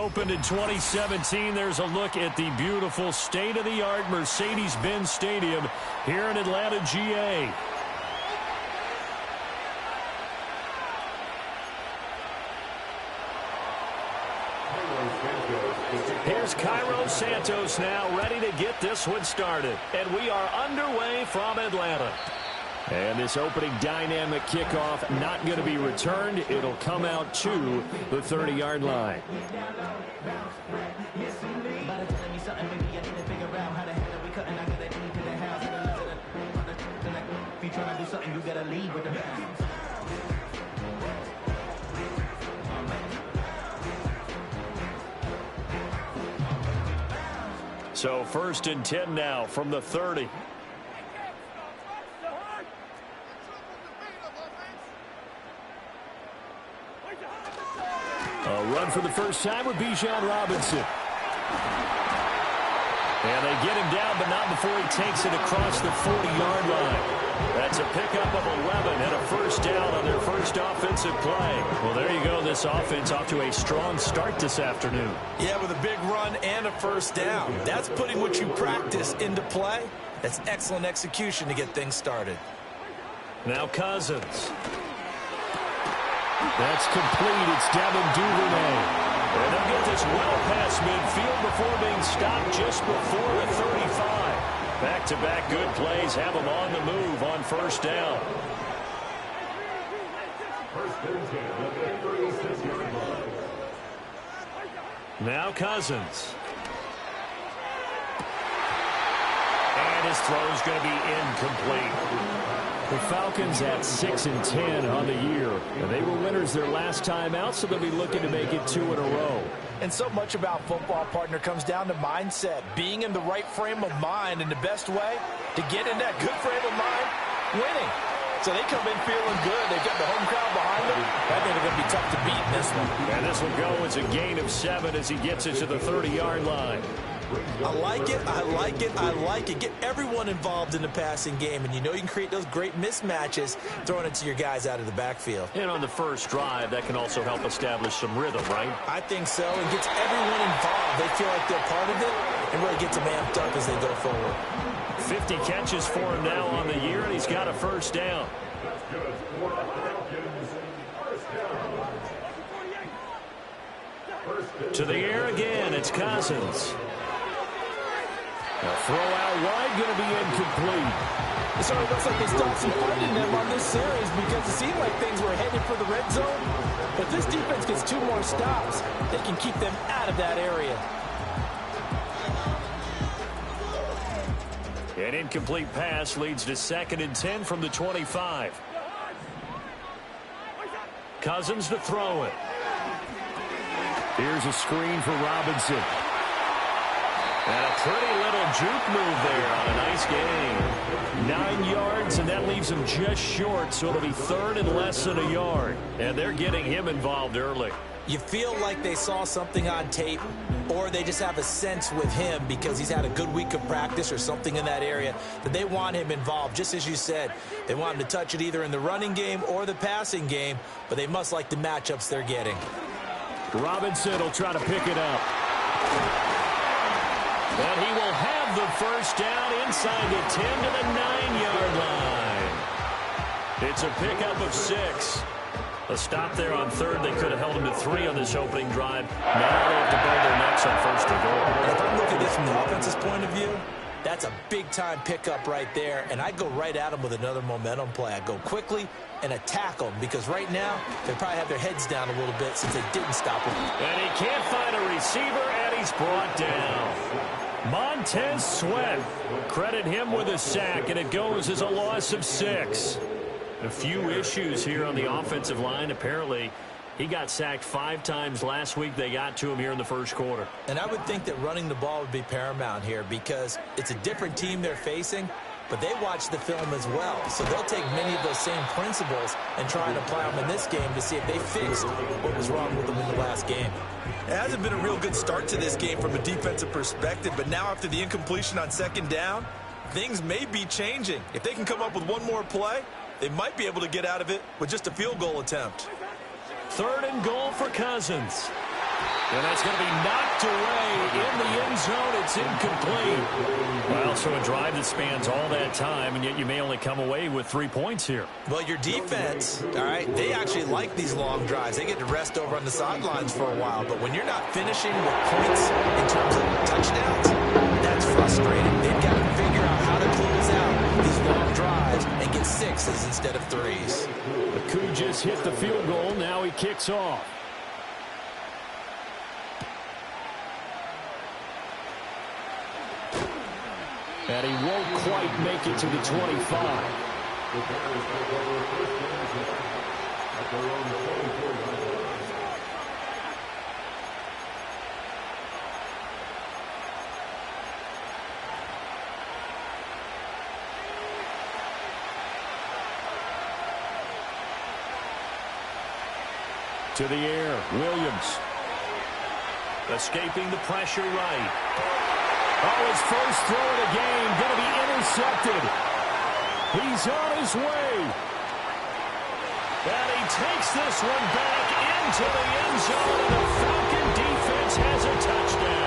opened in 2017. There's a look at the beautiful state-of-the-art Mercedes-Benz Stadium here in Atlanta, GA. Here's Cairo Santos now ready to get this one started. And we are underway from Atlanta. And this opening dynamic kickoff not going to be returned. It'll come out to the 30-yard line. So 1st and 10 now from the 30. A run for the first time with Bijan Robinson. And they get him down, but not before he takes it across the 40-yard line. That's a pickup of 11 and a first down on their first offensive play. Well, there you go. This offense off to a strong start this afternoon. Yeah, with a big run and a first down. That's putting what you practice into play. That's excellent execution to get things started. Now Cousins. That's complete. It's Devin Duvernay. And they'll get this well past midfield before being stopped just before the 35. Back-to-back good plays have them on the move on first down. Now Cousins. And his throw is going to be incomplete. The Falcons at 6-10 on the year. And they were winners their last time out, so they'll be looking to make it 2 in a row. And so much about football, partner, comes down to mindset. Being in the right frame of mind, and the best way to get in that good frame of mind, winning. So they come in feeling good. They've got the home crowd behind them. I think they're going to be tough to beat in this one. And this will go as a gain of 7 as he gets it to the 30-yard line. I like it, I like it, I like it. Get everyone involved in the passing game, and you know you can create those great mismatches throwing it to your guys out of the backfield. And on the first drive, that can also help establish some rhythm, right? I think so. It gets everyone involved. They feel like they're part of it and really gets them amped up as they go forward. 50 catches for him now on the year, and he's got a first down. To the air again, it's Cousins. A throw out wide, going to be incomplete. It sort of looks like they stopped some fighting them on this series because it seemed like things were headed for the red zone. But if this defense gets 2 more stops, they can keep them out of that area. An incomplete pass leads to 2nd and 10 from the 25. Cousins to throw it. Here's a screen for Robinson. And a pretty little juke move there on a nice gain. 9 yards, and that leaves him just short, so it'll be 3rd and less than a yard. And they're getting him involved early. You feel like they saw something on tape, or they just have a sense with him because he's had a good week of practice or something in that area that they want him involved. Just as you said, they want him to touch it either in the running game or the passing game, but they must like the matchups they're getting. Robinson will try to pick it up. And he will have the first down inside the 10 to the 9-yard line. It's a pickup of 6. A stop there on 3rd. They could have held him to 3 on this opening drive. Now they have to build their necks on 1st and goal. If I'm looking at this from the offense's point of view, that's a big-time pickup right there. And I'd go right at him with another momentum play. I'd go quickly and attack them because right now they probably have their heads down a little bit since they didn't stop him. And he can't find a receiver, and he's brought down. Montez Sweat, credit him with a sack, and it goes as a loss of 6. A few issues here on the offensive line. Apparently, he got sacked 5 times last week. They got to him here in the first quarter. And I would think that running the ball would be paramount here because it's a different team they're facing, but they watch the film as well. So they'll take many of those same principles and try and apply them in this game to see if they fixed what was wrong with them in the last game. It hasn't been a real good start to this game from a defensive perspective, but now after the incompletion on 2nd down, things may be changing. If they can come up with one more play, they might be able to get out of it with just a field goal attempt. 3rd and goal for Cousins. And that's going to be knocked away in the end zone. It's incomplete. Well, so a drive that spans all that time, and yet you may only come away with 3 points here. Well, your defense, all right, they actually like these long drives. They get to rest over on the sidelines for a while. But when you're not finishing with points in terms of touchdowns, that's frustrating. They've got to figure out how to close out these long drives and get 6s instead of 3s. McCoo just hit the field goal. Now he kicks off. And he won't quite make it to the 25. To the air, Williams. Escaping the pressure right. Oh, his first throw of the game going to be intercepted. He's on his way. And he takes this one back into the end zone, and the Falcon defense has a touchdown.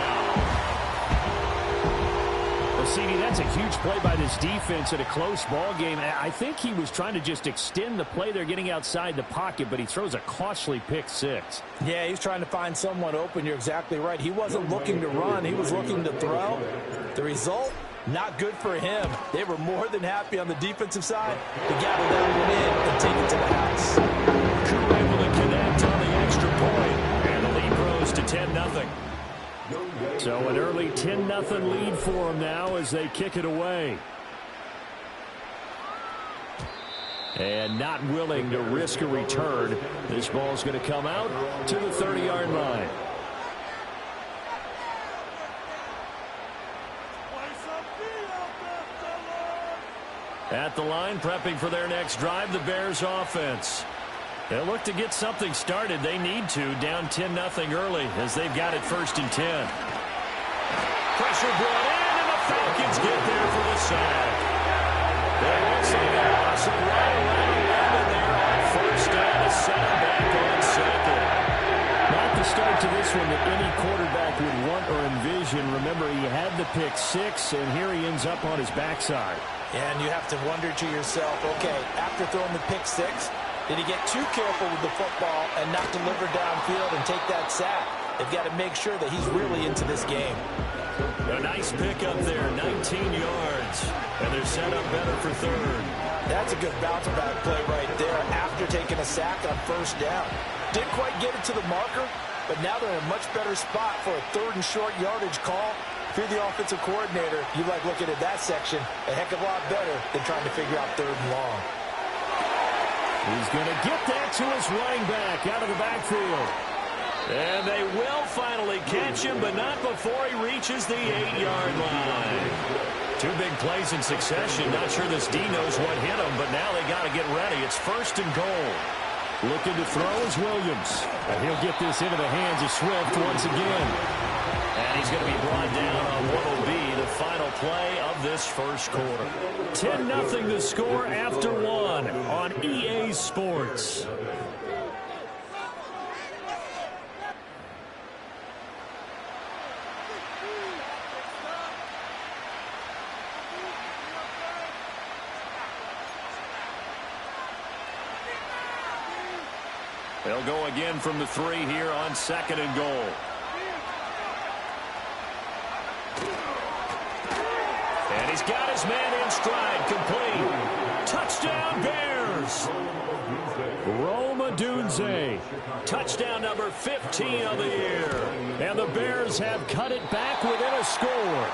Well, CD, that's a huge play by this defense in a close ball game. I think he was trying to just extend the play. They're getting outside the pocket, but he throws a costly pick six. Yeah, he's trying to find someone open. You're exactly right. He wasn't looking to run. He was looking to throw. The result, not good for him. They were more than happy on the defensive side to gather that one in and take it to the house. Crew able to connect on the extra point, and the lead grows to 10-0. So an early 10-0 lead for them now as they kick it away. And not willing to risk a return. This ball's going to come out to the 30-yard line. At the line, prepping for their next drive, the Bears offense. They'll look to get something started. They need to, down 10-0 early as they've got it 1st and 10. Pressure brought in, and the Falcons get there for the sack. They looks like a loss of right around 11 there on 1st down to set him back on 2nd. Not the start to this one that any quarterback would want or envision. Remember, he had the pick six, and here he ends up on his backside. And you have to wonder to yourself, okay, after throwing the pick six, did he get too careful with the football and not deliver downfield and take that sack? They've got to make sure that he's really into this game. A nice pick up there, 19 yards. And they're set up better for 3rd. That's a good bounce back play right there after taking a sack on 1st down. Didn't quite get it to the marker, but now they're in a much better spot for a 3rd and short yardage call. If you're the offensive coordinator, you like looking at that section a heck of a lot better than trying to figure out 3rd and long. He's going to get that to his running back out of the backfield. And they will finally catch him, but not before he reaches the 8-yard line. 2 big plays in succession. Not sure this D knows what hit him, but now they got to get ready. It's 1st and goal. Looking to throw is Williams. And he'll get this into the hands of Swift once again. And he's going to be brought down on what will be the final play of this 1st quarter. 10-0 the score after 1 on EA Sports. They'll go again from the 3 here on 2nd and goal. And he's got his man in stride, complete. Touchdown, Bears. Rome Odunze. Touchdown number 15 of the year. And the Bears have cut it back within a score.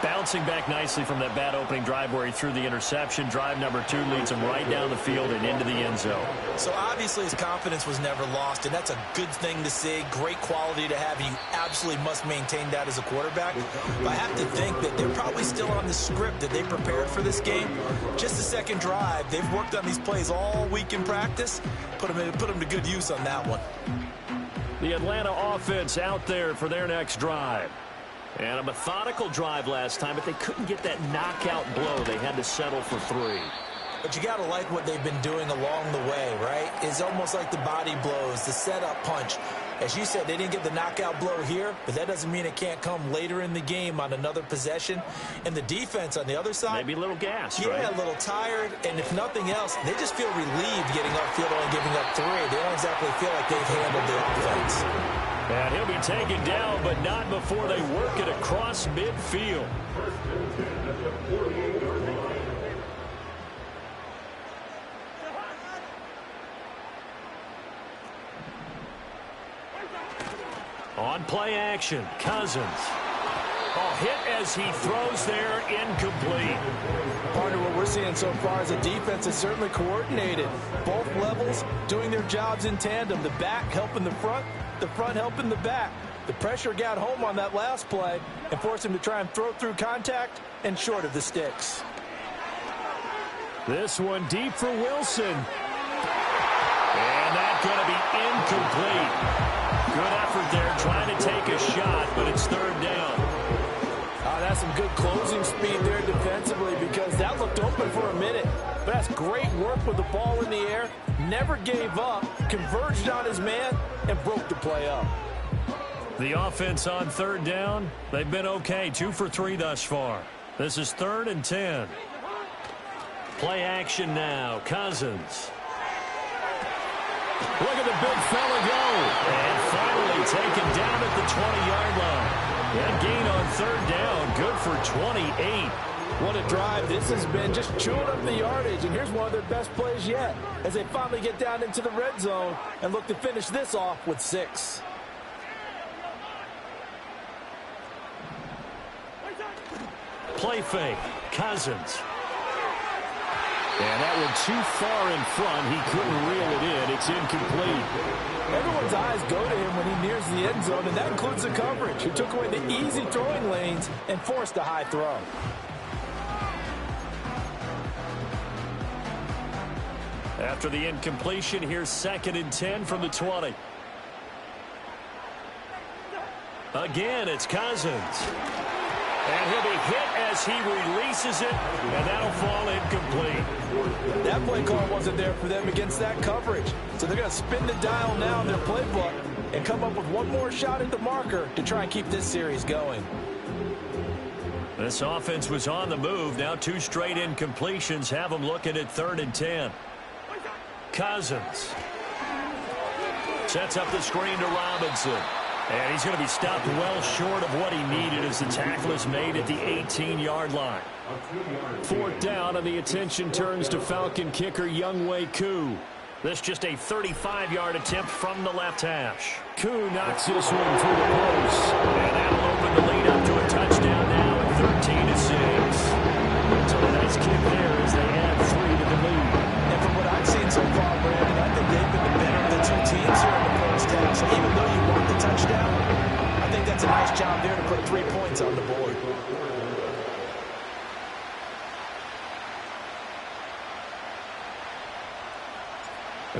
Bouncing back nicely from that bad opening drive where he threw the interception. Drive number 2 leads him right down the field and into the end zone. So obviously his confidence was never lost, and that's a good thing to see. Great quality to have. You absolutely must maintain that as a quarterback. But I have to think that they're probably still on the script that they prepared for this game. Just the 2nd drive. They've worked on these plays all week in practice. Put them to good use on that one. The Atlanta offense out there for their next drive. And a methodical drive last time, but they couldn't get that knockout blow. They had to settle for 3. But you got to like what they've been doing along the way, right? It's almost like the body blows, the setup punch. As you said, they didn't get the knockout blow here, but that doesn't mean it can't come later in the game on another possession. And the defense on the other side, maybe a little gassed, yeah, right? a little tired. And if nothing else, they just feel relieved getting upfield and giving up 3. They don't exactly feel like they've handled the offense. And he'll be taken down, but not before they work it across midfield. On play action, Cousins. Hit as he throws there, incomplete. Partner, what we're seeing so far is the defense is certainly coordinated. Both levels doing their jobs in tandem. The back helping the front helping the back. The pressure got home on that last play and forced him to try and throw through contact and short of the sticks. This one deep for Wilson. And that's going to be incomplete. Good effort there, trying to take a shot, but it's third down. That's some good closing speed there defensively because that looked open for a minute. But that's great work with the ball in the air. Never gave up, converged on his man, and broke the play up. The offense on third down, they've been okay. 2 for 3 thus far. This is 3rd and 10. Play action now, Cousins. Look at the big fella go. And finally taken down at the 20-yard line. That gain on third down, good for 28. What a drive. This has been just chewing up the yardage, and here's one of their best plays yet as they finally get down into the red zone and look to finish this off with 6. Play fake, Cousins. And that one too far in front. He couldn't reel it in. It's incomplete. Everyone's eyes go to him when he nears the end zone, and that includes the coverage, who took away the easy throwing lanes and forced a high throw. After the incompletion, here's 2nd and 10 from the 20. Again, it's Cousins. And he'll be hit as he releases it, and that'll fall incomplete. That play call wasn't there for them against that coverage. So they're going to spin the dial now in their playbook and come up with one more shot at the marker to try and keep this series going. This offense was on the move. Now 2 straight incompletions have them looking at 3rd and 10. Cousins sets up the screen to Robinson. And he's going to be stopped well short of what he needed as the tackle is made at the 18-yard line. 4th down, and the attention turns to Falcon kicker Younghoe Koo. This just a 35-yard attempt from the left hash. Koo knocks this one through the post. And that'll open the lead up to a touchdown now at 13-6. So a nice kick there as they add 3 to the lead. And from what I've seen so far, Brandon, I think they've been the better of the 2 teams here in the first half. So even though you want the touchdown, I think that's a nice job there to put 3 points on the board.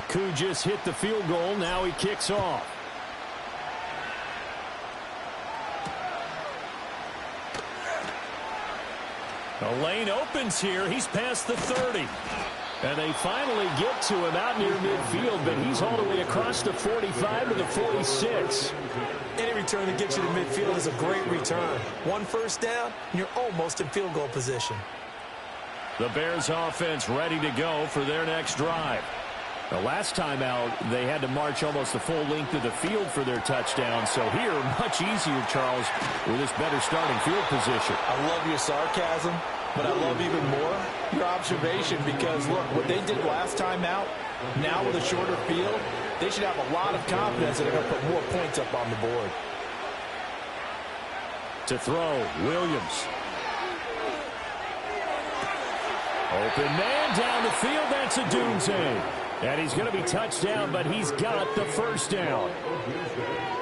Koo just hit the field goal. Now he kicks off. The lane opens here. He's past the 30. And they finally get to him out near midfield, but he's all the way across the 45 to the 46. Any return that gets you to midfield is a great return. 1 first down, and you're almost in field goal position. The Bears offense ready to go for their next drive. The last time out, they had to march almost the full length of the field for their touchdown. So here, much easier, Charles, with this better starting field position. I love your sarcasm, but I love even more your observation because, look, what they did last time out, now with a shorter field, they should have a lot of confidence that they're going to put more points up on the board. To throw, Williams. Open man down the field. That's a Dunze. And he's going to be touched down, but he's got the first down.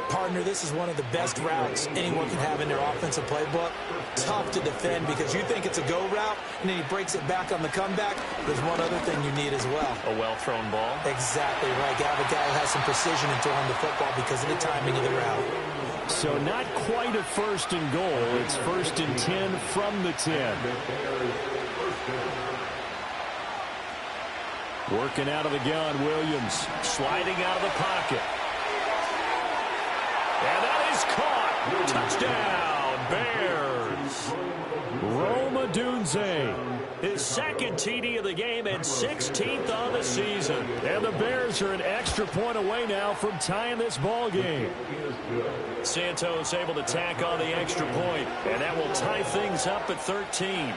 Partner, this is one of the best routes anyone can have in their offensive playbook. Tough to defend because you think it's a go route, and then he breaks it back on the comeback. There's one other thing you need as well. A well-thrown ball. Exactly right. You have a guy who has some precision in throwing the football because of the timing of the route. So not quite a 1st and goal. It's 1st and 10 from the 10. Working out of the gun, Williams sliding out of the pocket. And that is caught. Touchdown, Bears. Rome Odunze. His second TD of the game and 16th on the season. And the Bears are an extra point away now from tying this ball game. Santos able to tack on the extra point, and that will tie things up at 13.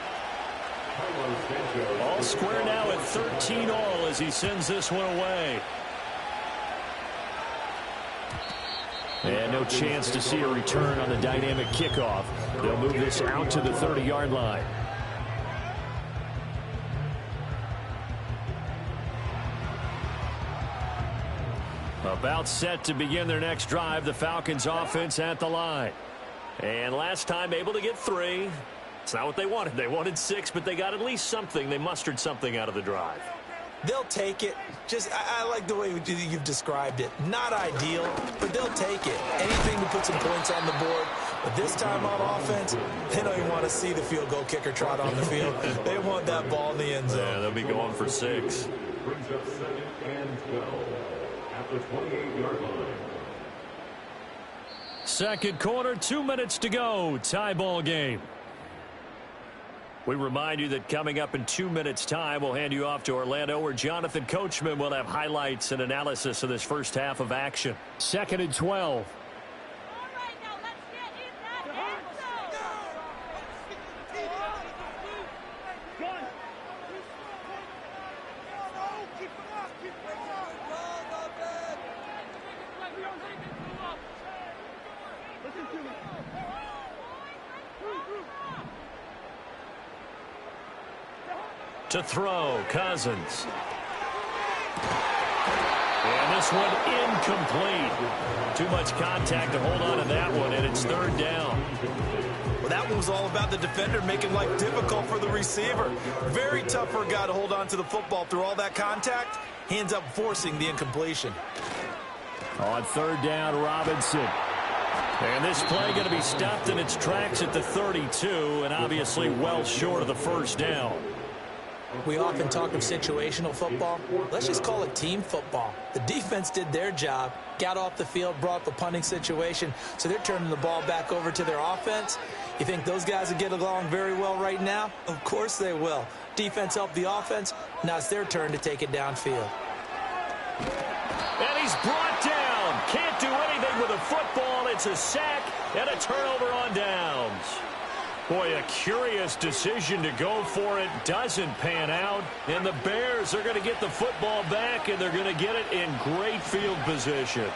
All square now at 13 all as he sends this one away. And no chance to see a return on the dynamic kickoff. They'll move this out to the 30-yard line. About set to begin their next drive, the Falcons offense at the line. And last time able to get 3. It's not what they wanted. They wanted 6, but they got at least something. They mustered something out of the drive. They'll take it. I like the way you've described it. Not ideal, but they'll take it. Anything to put some points on the board. But this time on offense, they don't even want to see the field goal kicker trot on the field. They want that ball in the end zone. Yeah, they'll be going for 6. Brings up 2nd and 12 at the 28-yard line. Second quarter, 2 minutes to go. Tie ball game. We remind you that coming up in 2 minutes' time, we'll hand you off to Orlando, where Jonathan Coachman will have highlights and analysis of this first half of action. 2nd and 12. To throw, Cousins. And this one incomplete. Too much contact to hold on to that one, and it's 3rd down. Well, that one was all about the defender making life difficult for the receiver. Very tough for a guy to hold on to the football through all that contact. He ends up forcing the incompletion. On 3rd down, Robinson. And this play going to be stopped in its tracks at the 32, and obviously well short of the 1st down. We often talk of situational football. Let's just call it team football. The defense did their job, got off the field, brought up a punting situation, so they're turning the ball back over to their offense. You think those guys will get along very well right now? Of course they will. Defense helped the offense. Now it's their turn to take it downfield. And he's brought down. Can't do anything with a football. It's a sack and a turnover on downs. Boy, a curious decision to go for it. Doesn't pan out. And the Bears are going to get the football back, and they're going to get it in great field position.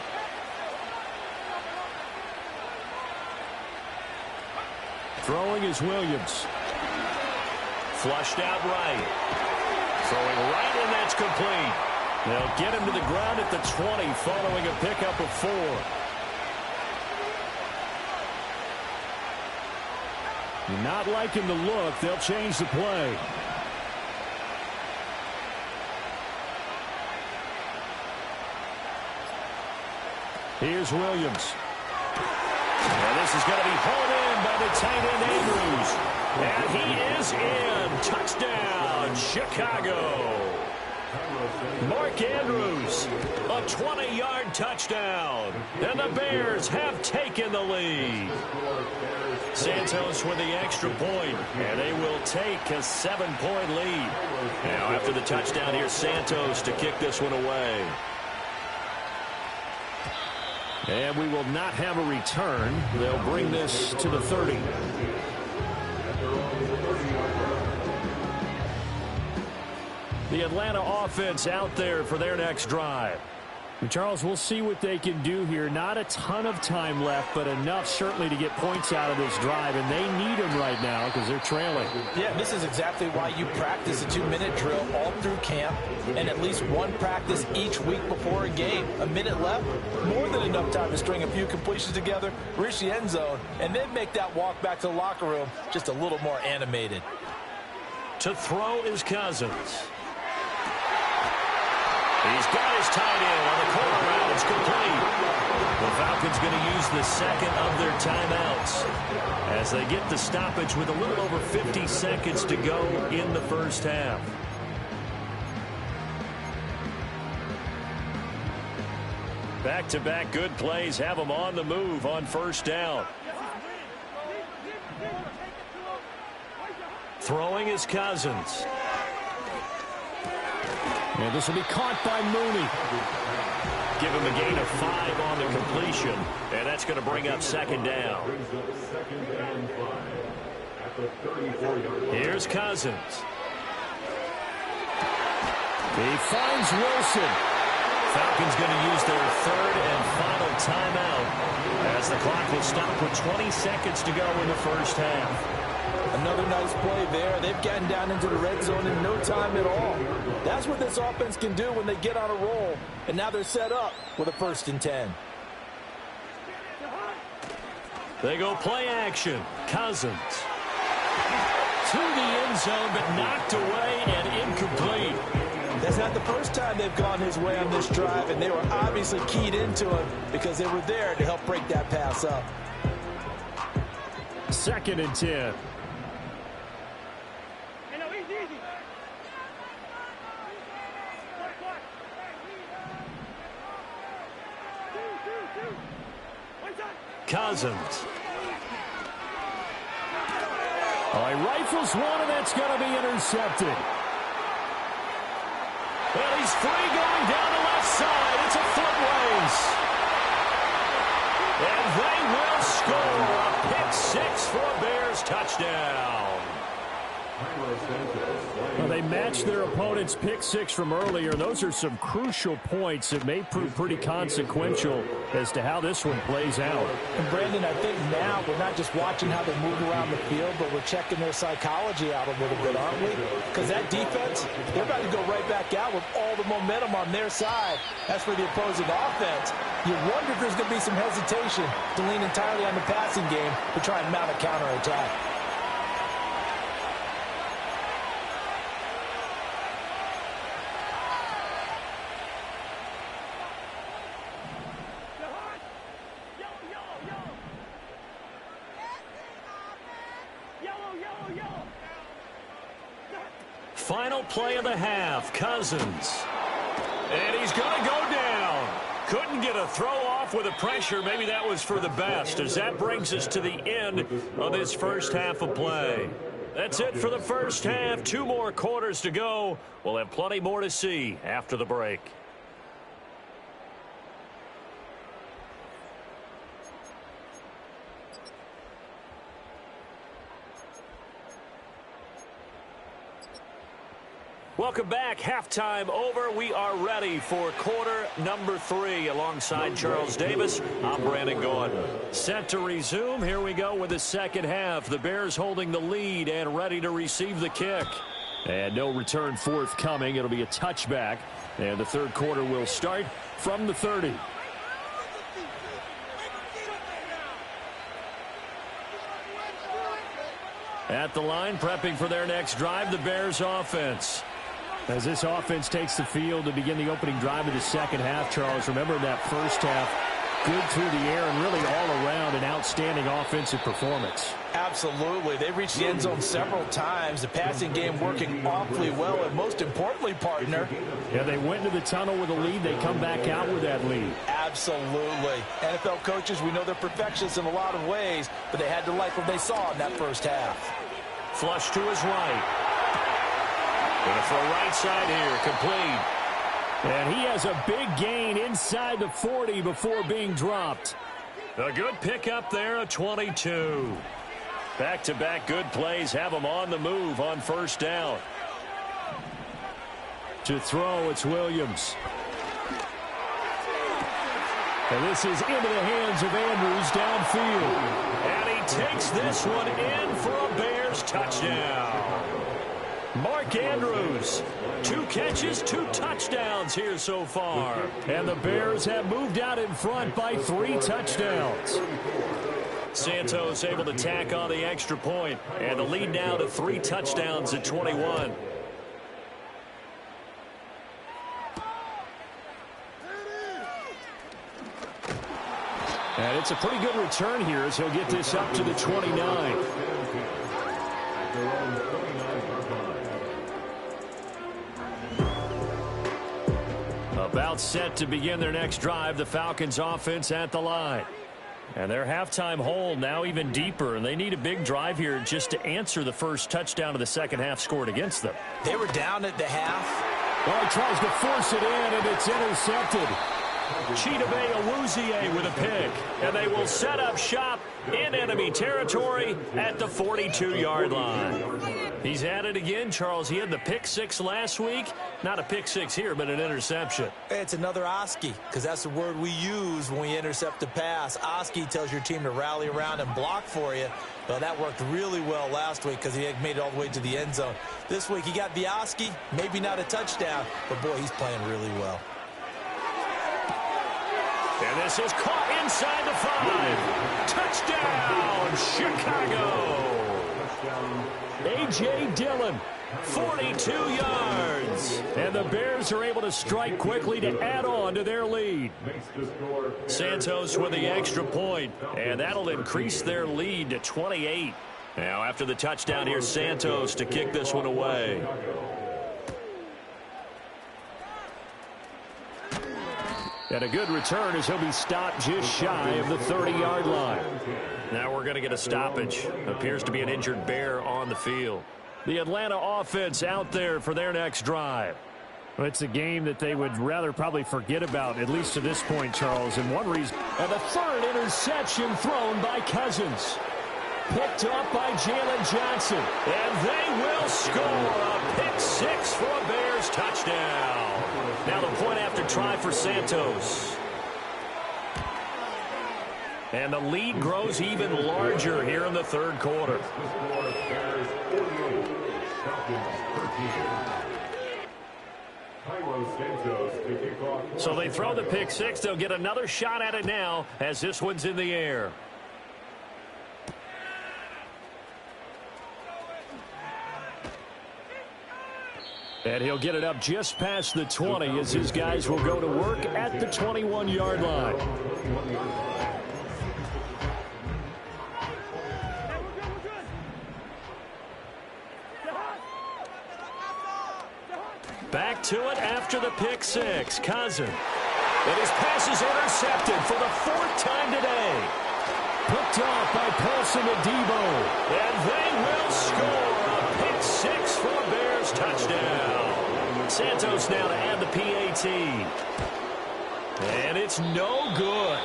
Throwing is Williams. Flushed out right. Throwing right, and that's complete. They'll get him to the ground at the 20 following a pickup of 4. Not liking the look. They'll change the play. Here's Williams. And this is going to be hauled in by the tight end Andrews. And he is in. Touchdown, Chicago. Mark Andrews, a 20-yard touchdown. And the Bears have taken the lead. Santos with the extra point, and they will take a 7-point lead. Now after the touchdown, here's Santos to kick this one away. And we will not have a return. They'll bring this to the 30. The Atlanta offense out there for their next drive. And Charles, we'll see what they can do here. Not a ton of time left, but enough certainly to get points out of this drive, and they need them right now because they're trailing. Yeah, this is exactly why you practice a 2-minute drill all through camp and at least one practice each week before a game. A minute left, more than enough time to string a few completions together, reach the end zone, and then make that walk back to the locker room just a little more animated. To throw is Cousins. He's got his tight end on the corner route. It's complete. The Falcons going to use the second of their timeouts as they get the stoppage with a little over 50 seconds to go in the first half. Back-to-back good plays have them on the move on first down. Throwing is Cousins. And this will be caught by Mooney. Give him a gain of 5 on the completion, and that's going to bring up second down. Here's Cousins. He finds Wilson. Falcons going to use their third and final timeout as the clock will stop with 20 seconds to go in the first half. Another nice play there. They've gotten down into the red zone in no time at all. That's what this offense can do when they get on a roll. And now they're set up with a 1st and 10. They go play action. Cousins. To the end zone, but knocked away and incomplete. That's not the first time they've gone his way on this drive, and they were obviously keyed into him because they were there to help break that pass up. 2nd and 10. Cousins. Oh, he rifles one, and that's going to be intercepted. Well, he's free going down the left side. It's a foot race. And they will score a pick 6 for a Bears touchdown. Well, they matched their opponent's pick 6 from earlier. Those are some crucial points that may prove pretty consequential as to how this one plays out. And Brandon, I think now we're not just watching how they move around the field, but we're checking their psychology out a little bit, aren't we? Because that defense, they're about to go right back out with all the momentum on their side. As for the opposing offense, you wonder if there's going to be some hesitation to lean entirely on the passing game to try and mount a counterattack. Final play of the half, Cousins. And he's going to go down. Couldn't get a throw off with the pressure. Maybe that was for the best, as that brings us to the end of this first half of play. That's it for the first half. 2 more quarters to go. We'll have plenty more to see after the break. Welcome back. Halftime over. We are ready for quarter number 3 alongside Charles Davis. I'm Brandon Gordon. Set to resume. Here we go with the second half. The Bears holding the lead and ready to receive the kick. And no return forthcoming. It'll be a touchback. And the third quarter will start from the 30. At the line, prepping for their next drive, the Bears offense. As this offense takes the field to begin the opening drive of the second half, Charles, remember that first half, good through the air and really all around an outstanding offensive performance. Absolutely. They reached the end zone several times. The passing game working awfully well, and most importantly, partner. Yeah, they went into the tunnel with a lead. They come back out with that lead. Absolutely. NFL coaches, we know they're perfectionists in a lot of ways, but they had to like what they saw in that first half. Flush to his right. Going for a right side here, complete. And he has a big gain inside the 40 before being dropped. A good pickup there, a 22. Back-to-back good plays have them on the move on first down. To throw, it's Williams. And this is into the hands of Andrews downfield. And he takes this one in for a Bears touchdown. Mark Andrews, 2 catches, 2 touchdowns here so far. And the Bears have moved out in front by 3 touchdowns. Santos able to tack on the extra point, and the lead now to 3 touchdowns at 21. And it's a pretty good return here as he'll get this up to the 29. About set to begin their next drive, the Falcons offense at the line. And their halftime hole now even deeper, and they need a big drive here just to answer the first touchdown of the second half scored against them. They were down at the half. Well, he tries to force it in, and it's intercepted. Chidobe Awuzie with a pick, and they will set up shop in enemy territory at the 42-yard line. He's at it again, Charles. He had the pick six last week. Not a pick six here, but an interception. It's another Oski, because that's the word we use when we intercept a pass. Oski tells your team to rally around and block for you. Well, that worked really well last week because he had made it all the way to the end zone. This week he got the Oski, maybe not a touchdown, but boy, he's playing really well. And this is caught inside the 5. Touchdown, Chicago. A.J. Dillon, 42 yards. And the Bears are able to strike quickly to add on to their lead. Santos with the extra point, and that'll increase their lead to 28. Now, after the touchdown, here's Santos to kick this one away. And a good return as he'll be stopped just shy of the 30-yard line. Now we're going to get a stoppage. Appears to be an injured Bear on the field. The Atlanta offense out there for their next drive. Well, it's a game that they would rather probably forget about, at least to this point, Charles. And one reason. And the third interception thrown by Cousins. Picked up by Jalen Johnson. And they will score a pick six for a Bears touchdown. Now the point after try for Santos. And the lead grows even larger here in the third quarter. So they throw the pick six. They'll get another shot at it now as this one's in the air. And he'll get it up just past the 20 as his guys will go to work at the 21-yard line. Back to it after the pick six. Cousins. And his pass is intercepted for the fourth time today. Picked off by Paulson Adebo. And they will score a pick six for a Bears touchdown. Santos now to add the PAT. And it's no good.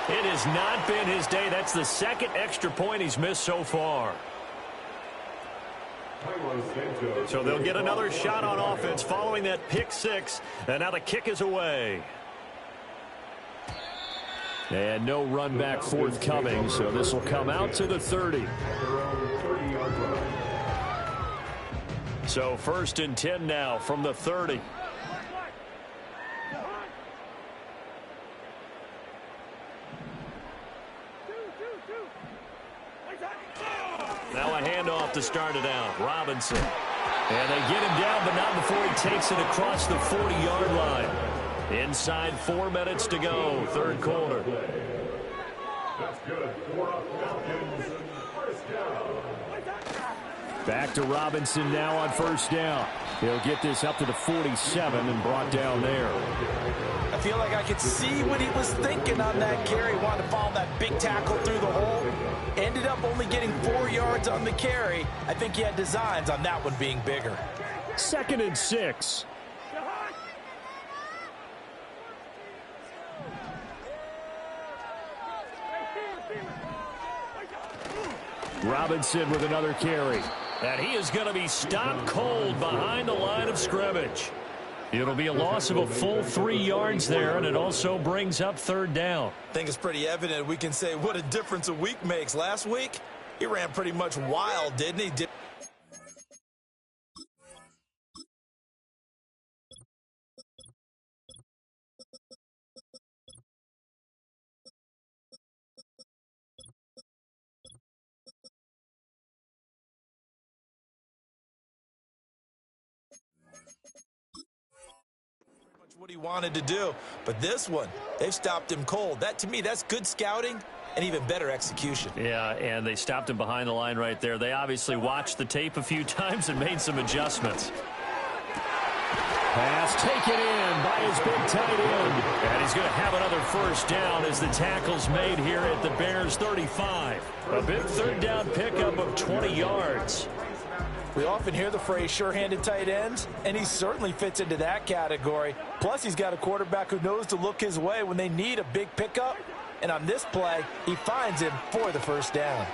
It has not been his day. That's the second extra point he's missed so far. So they'll get another shot on offense following that pick six. And now the kick is away. And no run back forthcoming, so this will come out to the 30. So 1st and 10 now from the 30. Now a handoff to start it out. Robinson. And they get him down, but not before he takes it across the 40-yard line. Inside 4 minutes to go, third quarter. That's good. Back to Robinson now on first down. He'll get this up to the 47 and brought down there. I feel like I could see what he was thinking on that carry. Wanted to follow that big tackle through the hole. Ended up only getting 4 yards on the carry. I think he had designs on that one being bigger. 2nd and 6. Robinson with another carry. And he is going to be stopped cold behind the line of scrimmage. It'll be a loss of a full 3 yards there, and it also brings up third down. I think it's pretty evident. We can say what a difference a week makes. Last week, he ran pretty much wild, didn't he? What he wanted to do, but this one, they've stopped him cold. That, to me, that's good scouting and even better execution. Yeah, and they stopped him behind the line right there. They obviously watched the tape a few times and made some adjustments. Pass taken in by his big tight end. And he's going to have another first down as the tackle's made here at the Bears' 35. A big third down pickup of 20 yards. We often hear the phrase sure-handed tight ends, and he certainly fits into that category. Plus, he's got a quarterback who knows to look his way when they need a big pickup. And on this play, he finds him for the first down.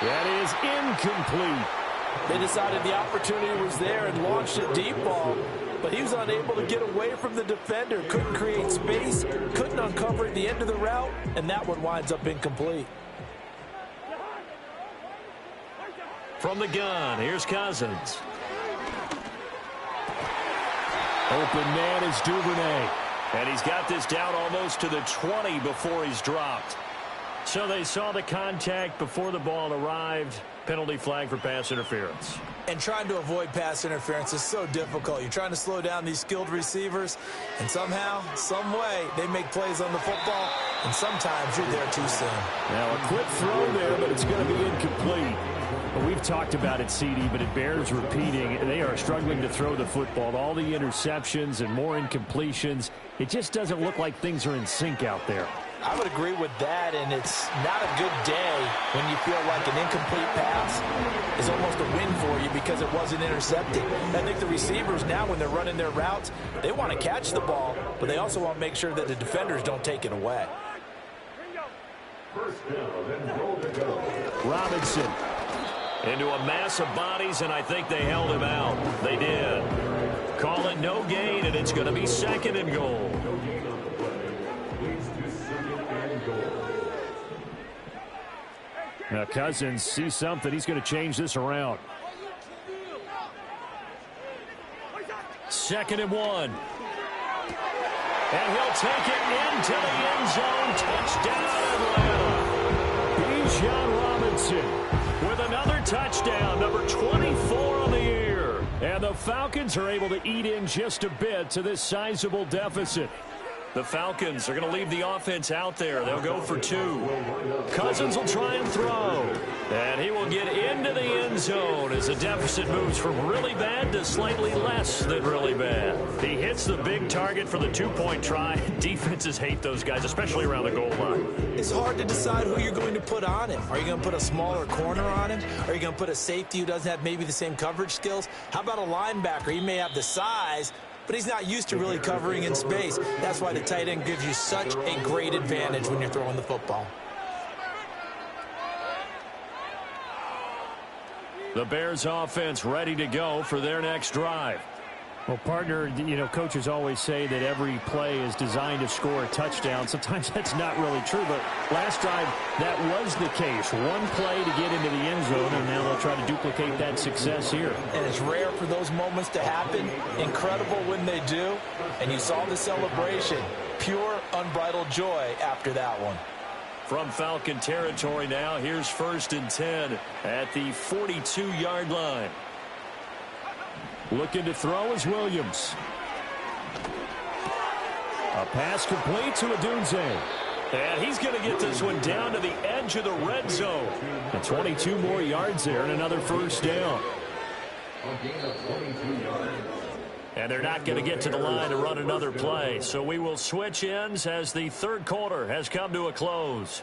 That is incomplete. They decided the opportunity was there and launched a deep ball, but he was unable to get away from the defender, couldn't create space, couldn't uncover at the end of the route, and that one winds up incomplete. From the gun, here's Cousins. Open man is Duvernay. And he's got this down almost to the 20 before he's dropped. So they saw the contact before the ball arrived. Penalty flag for pass interference. And trying to avoid pass interference is so difficult. You're trying to slow down these skilled receivers, and somehow, some way, they make plays on the football, and sometimes you're there too soon. Now a quick throw there, but it's going to be incomplete. Well, we've talked about it, CD, but it bears repeating. They are struggling to throw the football. All the interceptions and more incompletions. It just doesn't look like things are in sync out there. I would agree with that, and it's not a good day when you feel like an incomplete pass is almost a win for you because it wasn't intercepted. I think the receivers now, when they're running their routes, they want to catch the ball, but they also want to make sure that the defenders don't take it away. First down and goal to go. Robinson into a mass of bodies, and I think they held him out. They did. Call it no gain, and it's going to be second and goal. Now Cousins sees something. He's going to change this around. 2nd and 1. And he'll take it into the end zone. Touchdown, Atlanta. Bijan Robinson with another touchdown, number 24 on the year. And the Falcons are able to eat in just a bit to this sizable deficit. The Falcons are going to leave the offense out there. They'll go for 2. Cousins will try and throw. And he will get into the end zone as the deficit moves from really bad to slightly less than really bad. He hits the big target for the 2-point try. Defenses hate those guys, especially around the goal line. It's hard to decide who you're going to put on him. Are you going to put a smaller corner on him? Are you going to put a safety who doesn't have maybe the same coverage skills? How about a linebacker? He may have the size, but he's not used to really covering in space. That's why the tight end gives you such a great advantage when you're throwing the football. The Bears offense ready to go for their next drive. Well, partner, you know, coaches always say that every play is designed to score a touchdown. Sometimes that's not really true, but last drive, that was the case. One play to get into the end zone, and now they'll try to duplicate that success here. And it's rare for those moments to happen. Incredible when they do. And you saw the celebration. Pure, unbridled joy after that one. From Falcon territory now, here's 1st and 10 at the 42-yard line. Looking to throw is Williams. A pass complete to Odunze. And he's going to get this one down to the edge of the red zone. And 22 more yards there and another first down. And they're not going to get to the line to run another play. So we will switch ends as the third quarter has come to a close.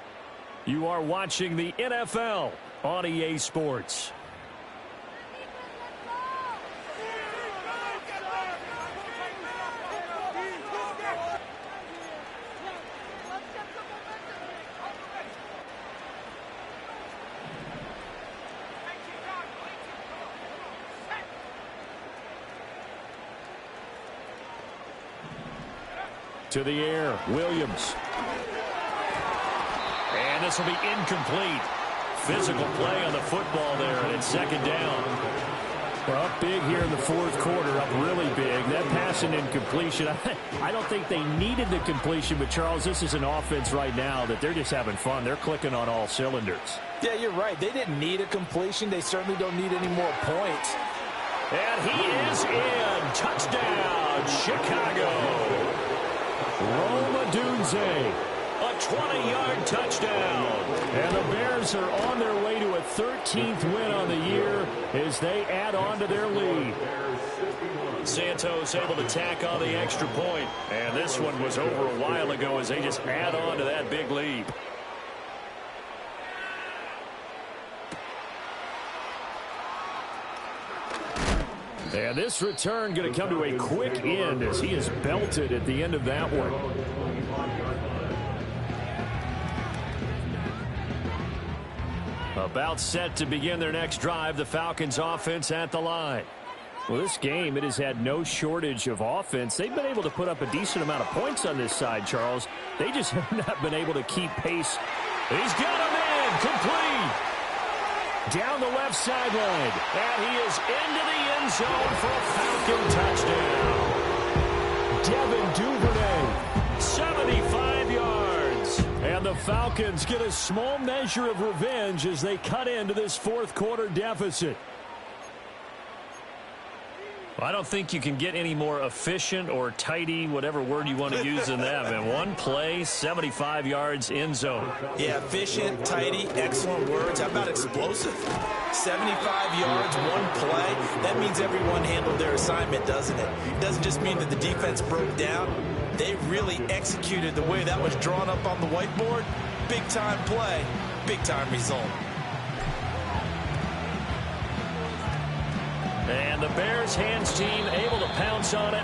You are watching the NFL on EA Sports. To the air, Williams. And this will be incomplete. Physical play on the football there, and it's 2nd down. We're up big here in the fourth quarter, up really big. That pass and incompletion, I don't think they needed the completion, but Charles, this is an offense right now that they're just having fun. They're clicking on all cylinders. Yeah, you're right. They didn't need a completion. They certainly don't need any more points. And he is in. Touchdown, Chicago. Rome Odunze. A 20-yard touchdown. And the Bears Bears are on their way to a 13th win on the year as they add on to their lead. Santos able to tack on the extra point. And this one was over a while ago as they just add on to that big lead. And this return going to come to a quick end as he is belted at the end of that one. About set to begin their next drive, the Falcons offense at the line. Well, this game, it has had no shortage of offense. They've been able to put up a decent amount of points on this side, Charles. They just have not been able to keep pace. He's got him in, complete. Down the left sideline. And he is into the end zone for a Falcon touchdown. Devin Duvernay, 75 yards. And the Falcons get a small measure of revenge as they cut into this fourth quarter deficit. I don't think you can get any more efficient or tidy, whatever word you want to use in that, man. One play, 75 yards, end zone. Yeah, efficient, tidy, excellent words. How about explosive? 75 yards, one play. That means everyone handled their assignment, doesn't it? It doesn't just mean that the defense broke down. They really executed the way that was drawn up on the whiteboard. Big-time play, big-time result. And the Bears hands team able to pounce on it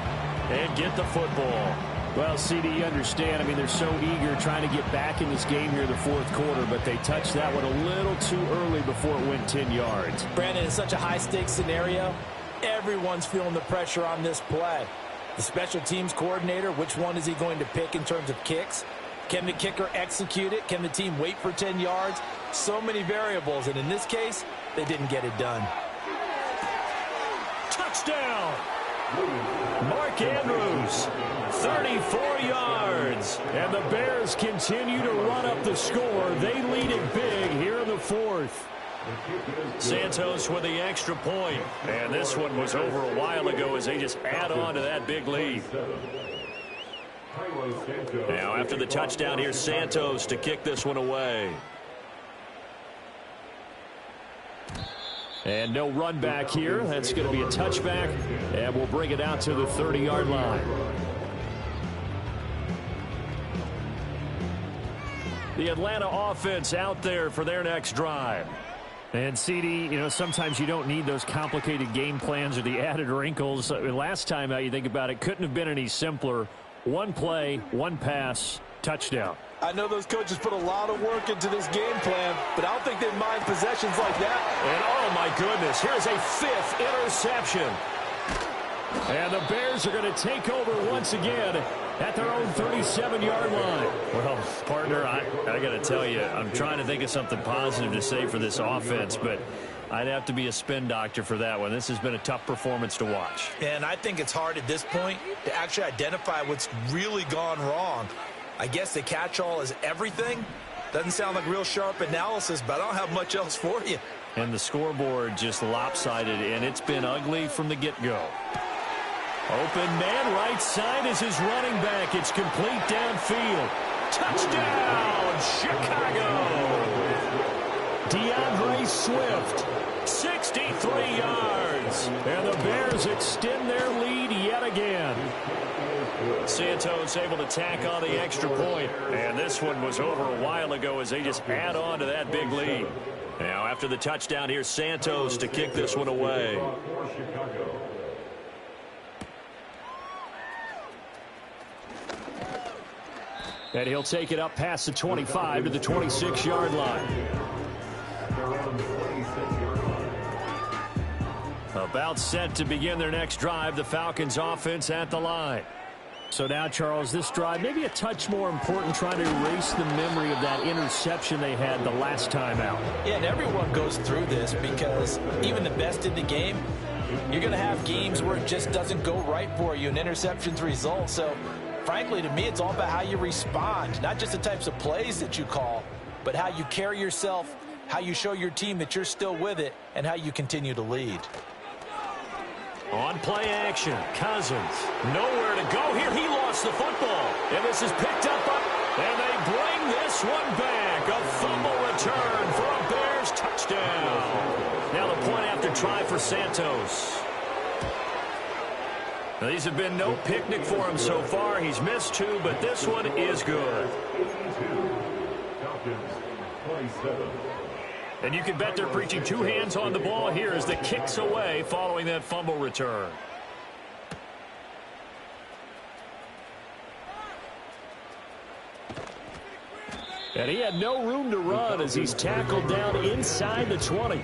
and get the football. Well, CD, you understand. I mean, they're so eager trying to get back in this game here in the fourth quarter, but they touched that one a little too early before it went 10 yards. Brandon, it's such a high-stakes scenario. Everyone's feeling the pressure on this play. The special teams coordinator, which one is he going to pick in terms of kicks? Can the kicker execute it? Can the team wait for 10 yards? So many variables, and in this case, they didn't get it done. Touchdown! Mark Andrews, 34 yards. And the Bears continue to run up the score. They lead it big here in the fourth. Santos with the extra point. And this one was over a while ago as they just add on to that big lead. Now after the touchdown, here's Santos to kick this one away. And no run back here. That's going to be a touchback. And we'll bring it out to the 30-yard line. The Atlanta offense out there for their next drive. And CD, you know, sometimes you don't need those complicated game plans or the added wrinkles. Last time out, you think about it, couldn't have been any simpler. One play, one pass, touchdown. I know those coaches put a lot of work into this game plan, but I don't think they mind possessions like that. And oh my goodness, here's a fifth interception. And the Bears are going to take over once again at their own 37-yard line. Well, partner, I got to tell you, I'm trying to think of something positive to say for this offense, but I'd have to be a spin doctor for that one. This has been a tough performance to watch. And I think it's hard at this point to actually identify what's really gone wrong. I guess the catch-all is everything. Doesn't sound like real sharp analysis, but I don't have much else for you. And the scoreboard just lopsided, and it's been ugly from the get-go. Open man right side is his running back. It's complete downfield. Touchdown, Chicago! DeAndre Swift, 63 yards. And the Bears extend their lead yet again. Santos able to tack on the extra point. And this one was over a while ago as they just add on to that big lead. Now after the touchdown, here's Santos to kick this one away. And he'll take it up past the 25 to the 26-yard line. About set to begin their next drive, the Falcons offense at the line. So now, Charles, this drive maybe a touch more important, trying to erase the memory of that interception they had the last time out. Yeah, and everyone goes through this because even the best in the game, you're going to have games where it just doesn't go right for you, and interceptions result. So, frankly, to me, it's all about how you respond, not just the types of plays that you call, but how you carry yourself, how you show your team that you're still with it, and how you continue to lead. On play action, Cousins, nowhere to go here. He lost the football, and this is picked up, and they bring this one back. A fumble return for a for Santos. Now, these have been no picnic for him so far. He's missed 2, but this one is good. And you can bet they're preaching 2 hands on the ball here as the kick's away following that fumble return. And he had no room to run as he's tackled down inside the 20.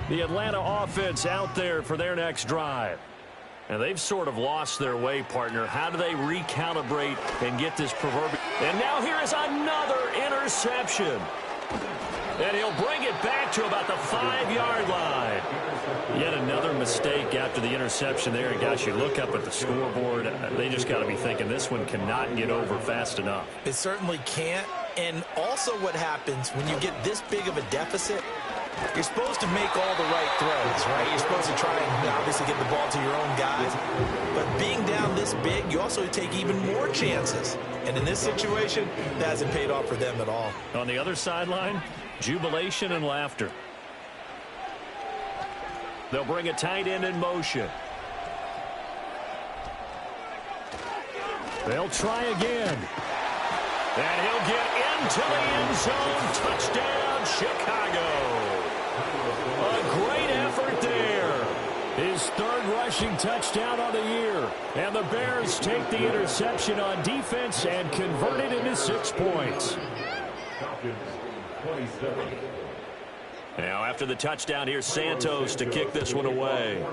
The Atlanta offense out there for their next drive. And they've sort of lost their way, partner. How do they recalibrate and get this proverbial? And now here is another interception. And he'll bring it back to about the 5-yard line. Yet another mistake after the interception there. And gosh, you look up at the scoreboard, they just got to be thinking this one cannot get over fast enough. It certainly can't. And also what happens when you get this big of a deficit, you're supposed to make all the right throws, right? You're supposed to try and obviously get the ball to your own guys. But being down this big, you also take even more chances. And in this situation, that hasn't paid off for them at all. On the other sideline, jubilation and laughter. They'll bring a tight end in motion. They'll try again. And he'll get into the end zone. Touchdown, Chicago. A great effort there. His 3rd rushing touchdown on the year. And the Bears take the interception on defense and convert it into 6 points. Now after the touchdown, here's Santos to kick this one away.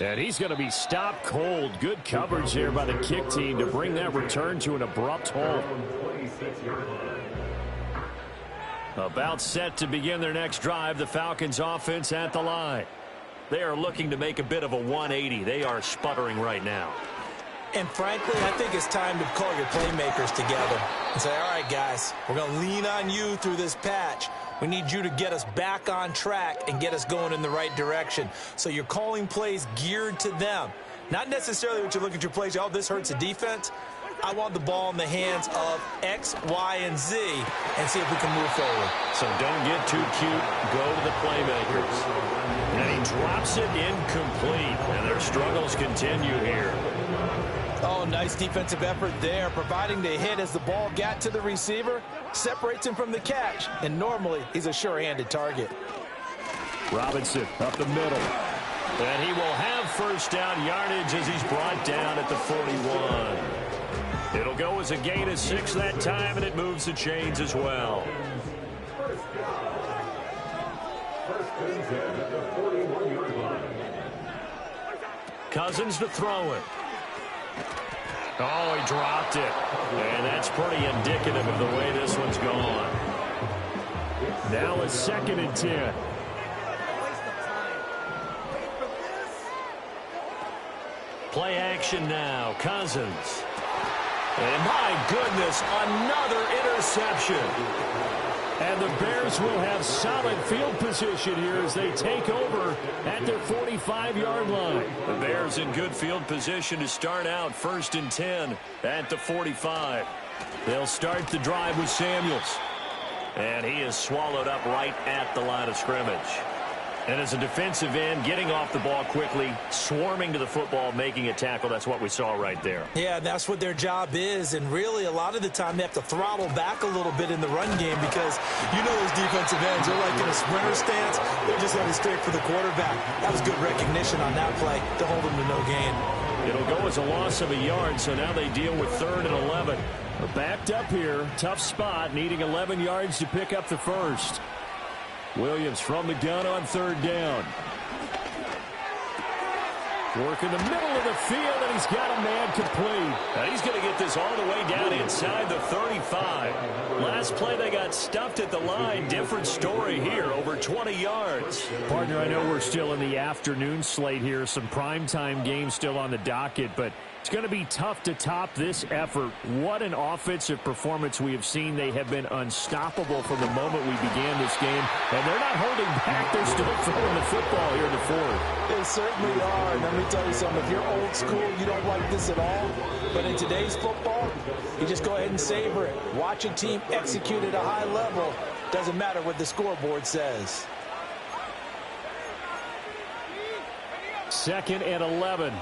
And he's going to be stopped cold. Good coverage here by the kick team to bring that return to an abrupt halt. About set to begin their next drive, the Falcons offense at the line. They are looking to make a bit of a 180. They are sputtering right now. And frankly, I think it's time to call your playmakers together and say, all right, guys, we're going to lean on you through this patch. We need you to get us back on track and get us going in the right direction. So you're calling plays geared to them. Not necessarily what you look at your plays, oh, this hurts the defense. I want the ball in the hands of X, Y, and Z and see if we can move forward. So don't get too cute. Go to the playmakers. And he drops it incomplete. And their struggles continue here. Oh, nice defensive effort there, providing the hit as the ball got to the receiver, separates him from the catch, and normally he's a sure-handed target. Robinson up the middle. And he will have first down yardage as he's brought down at the 41. It'll go as a gain of 6 that time, and it moves the chains as well. Cousins to throw it. Oh, he dropped it. And that's pretty indicative of the way this one's gone. Now a 2nd and 10. Play action now. Cousins. And my goodness, another interception. And the Bears will have solid field position here as they take over at their 45-yard line. The Bears in good field position to start out 1st and 10 at the 45. They'll start the drive with Samuels. And he is swallowed up right at the line of scrimmage. And as a defensive end, getting off the ball quickly, swarming to the football, making a tackle, that's what we saw right there. Yeah, that's what their job is. And really, a lot of the time, they have to throttle back a little bit in the run game because you know those defensive ends, they're like in a sprinter stance. They're just headed straight for the quarterback. That was good recognition on that play to hold them to no gain. It'll go as a loss of a yard, so now they deal with 3rd and 11. They're backed up here. Tough spot, needing 11 yards to pick up the first. Williams from the gun on 3rd down. Work in the middle of the field, and he's got a man complete. Now he's going to get this all the way down inside the 35. Last play, they got stuffed at the line. Different story here, over 20 yards. Partner, I know we're still in the afternoon slate here. Some primetime games still on the docket, but it's going to be tough to top this effort. What an offensive performance we have seen. They have been unstoppable from the moment we began this game, and they're not holding back. They're still throwing the football here in the 4th. They certainly are. And let me tell you something. If you're old school, you don't like this at all. But in today's football, you just go ahead and savor it. Watch a team execute at a high level. Doesn't matter what the scoreboard says. 2nd and 11.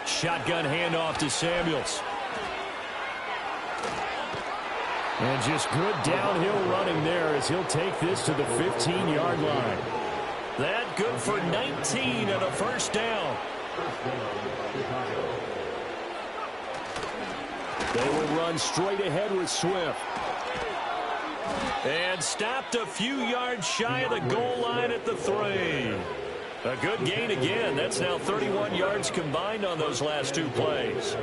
Shotgun handoff to Samuels. And just good downhill running there as he'll take this to the 15-yard line. That good for 19 and a first down. They will run straight ahead with Swift. And stopped a few yards shy of the goal line at the 3. A good gain again. That's now 31 yards combined on those last 2 plays.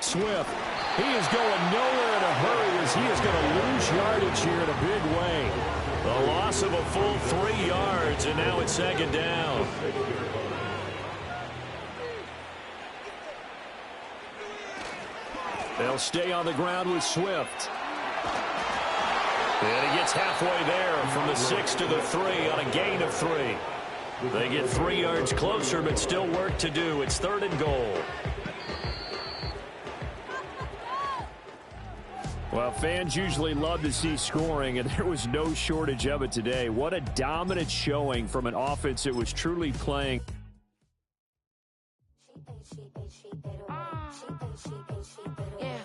Swift, he is going nowhere in a hurry as he is going to lose yardage here in a big way. The loss of a full 3 yards, and now it's 2nd down. They'll stay on the ground with Swift. And he gets halfway there from the 6 to the 3 on a gain of 3. They get 3 yards closer, but still work to do. It's 3rd and goal. Well, fans usually love to see scoring, and there was no shortage of it today. What a dominant showing from an offense that was truly playing. Yeah.